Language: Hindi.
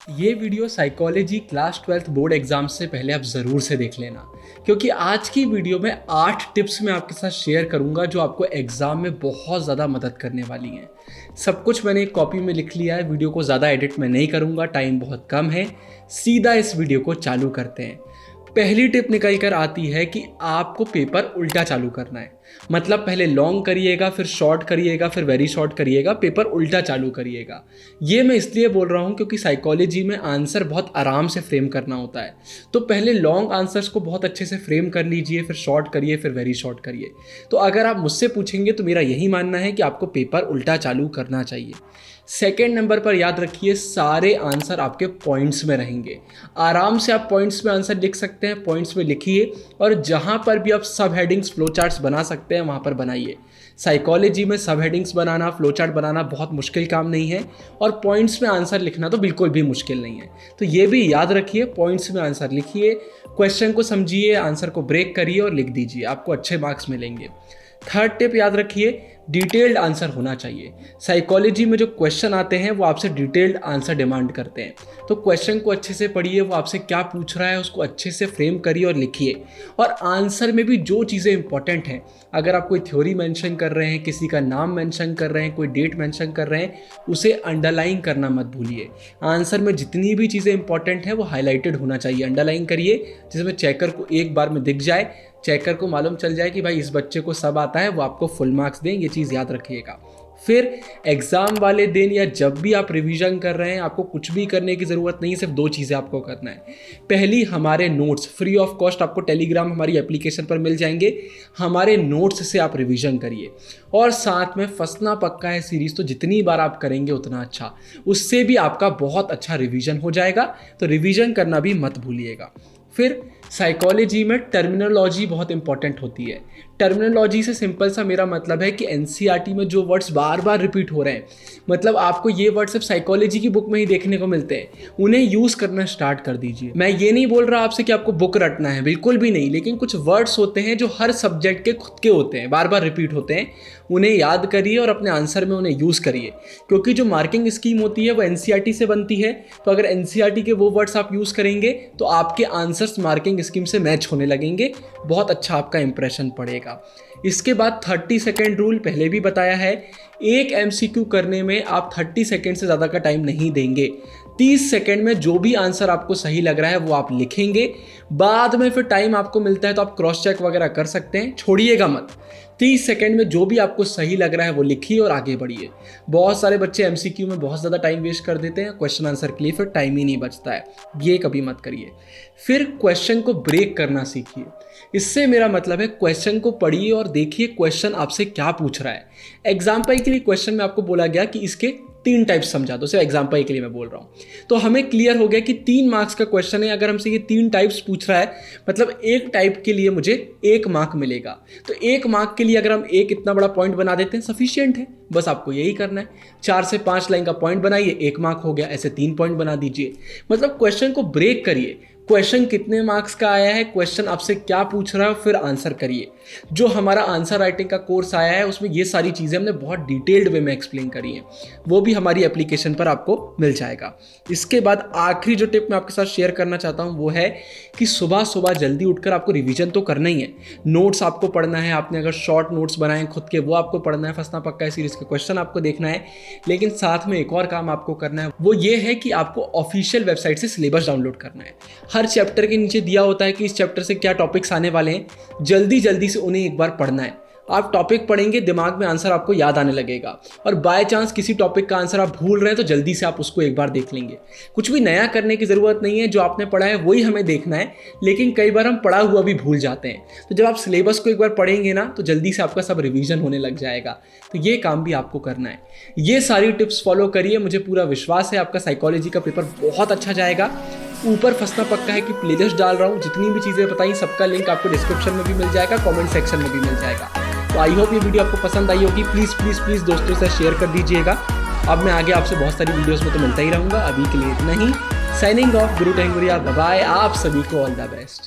ये video psychology class 12th board exam से पहले आप ज़रूर से देख लेना, क्योंकि आज की वीडियो में 8 टिप्स मैं आपके साथ शेयर करूंगा जो आपको एग्ज़ाम में बहुत ज़्यादा मदद करने वाली हैं। सब कुछ मैंने एक कॉपी में लिख लिया है, वीडियो को ज़्यादा एडिट मैं नहीं करूंगा, टाइम बहुत कम है। सीधा इस वीडियो को चालू करते हैं। पहली टिप निकल कर आती है कि आपको पेपर उल्टा चालू करना है। मतलब पहले लॉन्ग करिएगा, फिर शॉर्ट करिएगा, फिर वेरी शॉर्ट करिएगा, पेपर उल्टा चालू करिएगा। ये मैं इसलिए बोल रहा हूँ क्योंकि साइकोलॉजी में आंसर बहुत आराम से फ्रेम करना होता है। तो पहले लॉन्ग आंसर्स को बहुत अच्छे से फ्रेम कर लीजिए, फिर शॉर्ट करिए, फिर वेरी शॉर्ट करिए। तो अगर आप मुझसे पूछेंगे तो मेरा यही मानना है कि आपको पेपर उल्टा चालू करना चाहिए। सेकेंड नंबर पर याद रखिए, सारे आंसर आपके पॉइंट्स में रहेंगे। आराम से आप पॉइंट्स में आंसर लिख सकते हैं, पॉइंट्स में लिखिए, और जहाँ पर भी आप सब हेडिंग्स फ्लो चार्ट्स बना सकते हैं वहाँ पर बनाइए। साइकोलॉजी में सब हेडिंग्स बनाना, फ्लो चार्ट बनाना बहुत मुश्किल काम नहीं है, और पॉइंट्स में आंसर लिखना तो बिल्कुल भी मुश्किल नहीं है। तो ये भी याद रखिए, पॉइंट्स में आंसर लिखिए, क्वेश्चन को समझिए, आंसर को ब्रेक करिए और लिख दीजिए, आपको अच्छे मार्क्स मिलेंगे। थर्ड टिप याद रखिए, डिटेल्ड आंसर होना चाहिए। साइकोलॉजी में जो क्वेश्चन आते हैं वो आपसे डिटेल्ड आंसर डिमांड करते हैं। तो क्वेश्चन को अच्छे से पढ़िए, वो आपसे क्या पूछ रहा है उसको अच्छे से फ्रेम करिए और लिखिए। और आंसर में भी जो चीज़ें इंपॉर्टेंट हैं, अगर आप कोई थ्योरी मेंशन कर रहे हैं, किसी का नाम मेंशन कर रहे हैं, कोई डेट मेंशन कर रहे हैं, उसे अंडरलाइन करना मत भूलिए। आंसर में जितनी भी चीज़ें इंपॉर्टेंट हैं वो हाईलाइटेड होना चाहिए, अंडरलाइन करिए, जिसमें चेकर को एक बार में दिख जाए, चेकर को मालूम चल जाए कि भाई इस बच्चे को सब आता है, वो आपको फुल मार्क्स दें। ये चीज़ याद रखिएगा। फिर एग्ज़ाम वाले दिन या जब भी आप रिवीजन कर रहे हैं, आपको कुछ भी करने की ज़रूरत नहीं है, सिर्फ 2 चीज़ें आपको करना है। पहली, हमारे नोट्स फ्री ऑफ कॉस्ट आपको टेलीग्राम हमारी एप्लीकेशन पर मिल जाएंगे, हमारे नोट्स से आप रिवीजन करिए। और साथ में फंसना पक्का है सीरीज़, तो जितनी बार आप करेंगे उतना अच्छा, उससे भी आपका बहुत अच्छा रिवीजन हो जाएगा। तो रिवीजन करना भी मत भूलिएगा। फिर साइकोलॉजी में टर्मिनोलॉजी बहुत इंपॉर्टेंट होती है। टर्मिनोलॉजी से सिंपल सा मेरा मतलब है कि एनसीईआरटी में जो वर्ड्स बार बार रिपीट हो रहे हैं, मतलब आपको ये वर्ड सिर्फ साइकोलॉजी की बुक में ही देखने को मिलते हैं, उन्हें यूज़ करना स्टार्ट कर दीजिए। मैं ये नहीं बोल रहा आपसे कि आपको बुक रटना है, बिल्कुल भी नहीं, लेकिन कुछ वर्ड्स होते हैं जो हर सब्जेक्ट के खुद के होते हैं, बार बार रिपीट होते हैं, उन्हें याद करिए और अपने आंसर में उन्हें यूज़ करिए। क्योंकि जो मार्किंग स्कीम होती है वो एनसीईआरटी से बनती है, तो अगर एनसीईआरटी के वो वर्ड्स आप यूज़ करेंगे तो आपके आंसर्स मार्किंग स्कीम से मैच होने लगेंगे, बहुत अच्छा आपका इंप्रेशन पड़ेगा। इसके बाद 30 सेकेंड रूल पहले भी बताया है, एक एमसीक्यू करने में आप 30 सेकेंड से ज़्यादा का टाइम नहीं देंगे। 30 सेकेंड में जो भी आंसर आपको सही लग रहा है वो आप लिखेंगे। बाद में फिर टाइम आपको मिलता है तो आप क्रॉस चेक वगैरह कर सकते हैं, छोड़िएगा मत। 30 सेकेंड में जो भी आपको सही लग रहा है वो लिखिए और आगे बढ़िए। बहुत सारे बच्चे एमसीक्यू में बहुत ज़्यादा टाइम वेस्ट कर देते हैं, क्वेश्चन आंसर के लिए फिर टाइम ही नहीं बचता है, ये कभी मत करिए। फिर क्वेश्चन को ब्रेक करना सीखिए। इससे मेरा मतलब है क्वेश्चन को पढ़िए और देखिए क्वेश्चन आपसे क्या पूछ रहा है। एग्जाम्पल के लिए क्वेश्चन में आपको बोला गया कि इसके 3 टाइप्स समझा दो, सिर्फ एग्जाम्पल के लिए मैं बोल रहा हूँ, तो हमें क्लियर हो गया कि 3 मार्क्स का क्वेश्चन है। अगर हमसे ये 3 टाइप्स पूछ रहा है, मतलब एक टाइप के लिए मुझे 1 मार्क मिलेगा। तो 1 मार्क के लिए अगर हम एक इतना बड़ा पॉइंट बना देते हैं, सफिशियंट है, बस आपको यही करना है। 4 से 5 लाइन का पॉइंट बनाइए, 1 मार्क हो गया। ऐसे 3 पॉइंट बना दीजिए। मतलब क्वेश्चन को ब्रेक करिए, क्वेश्चन कितने मार्क्स का आया है, क्वेश्चन आपसे क्या पूछ रहा है, फिर आंसर करिए। जो हमारा आंसर राइटिंग का कोर्स आया है उसमें ये सारी चीज़ें हमने बहुत डिटेल्ड वे में एक्सप्लेन करी हैं, वो भी हमारी एप्लीकेशन पर आपको मिल जाएगा। इसके बाद आखिरी जो टिप मैं आपके साथ शेयर करना चाहता हूँ वो है कि सुबह सुबह जल्दी उठकर आपको रिवीजन तो करना ही है। नोट्स आपको पढ़ना है, आपने अगर शॉर्ट नोट्स बनाए खुद के वो आपको पढ़ना है, फंसना पक्का है सीरीज़ के क्वेश्चन आपको देखना है। लेकिन साथ में एक और काम आपको करना है, वो ये है कि आपको ऑफिशियल वेबसाइट से सिलेबस डाउनलोड करना है। हर चैप्टर के नीचे दिया होता है कि इस चैप्टर से क्या टॉपिक्स आने वाले हैं, जल्दी जल्दी से उन्हें एक बार पढ़ना है। आप टॉपिक पढ़ेंगे, दिमाग में आंसर आपको याद आने लगेगा, और बाय चांस किसी टॉपिक का आंसर आप भूल रहे हैं तो जल्दी से आप उसको एक बार देख लेंगे। कुछ भी नया करने की ज़रूरत नहीं है, जो आपने पढ़ा है वही हमें देखना है। लेकिन कई बार हम पढ़ा हुआ भी भूल जाते हैं, तो जब आप सिलेबस को एक बार पढ़ेंगे ना तो जल्दी से आपका सब रिवीजन होने लग जाएगा। तो ये काम भी आपको करना है। ये सारी टिप्स फॉलो करिए, मुझे पूरा विश्वास है आपका साइकोलॉजी का पेपर बहुत अच्छा जाएगा। ऊपर फंसना पक्का है कि प्लेलिस्ट डाल रहा हूँ, जितनी भी चीज़ें बताई सबका लिंक आपको डिस्क्रिप्शन में भी मिल जाएगा, कमेंट सेक्शन में भी मिल जाएगा। तो आई होप ये वीडियो आपको पसंद आई होगी। प्लीज़ प्लीज़ प्लीज़ दोस्तों से शेयर कर दीजिएगा। अब मैं आगे आपसे बहुत सारी वीडियोस में तो मिलता ही रहूँगा। अभी के लिए इतना ही। साइनिंग ऑफ, गुरु टेंगुरिया, बाय बाय। आप सभी को ऑल द बेस्ट।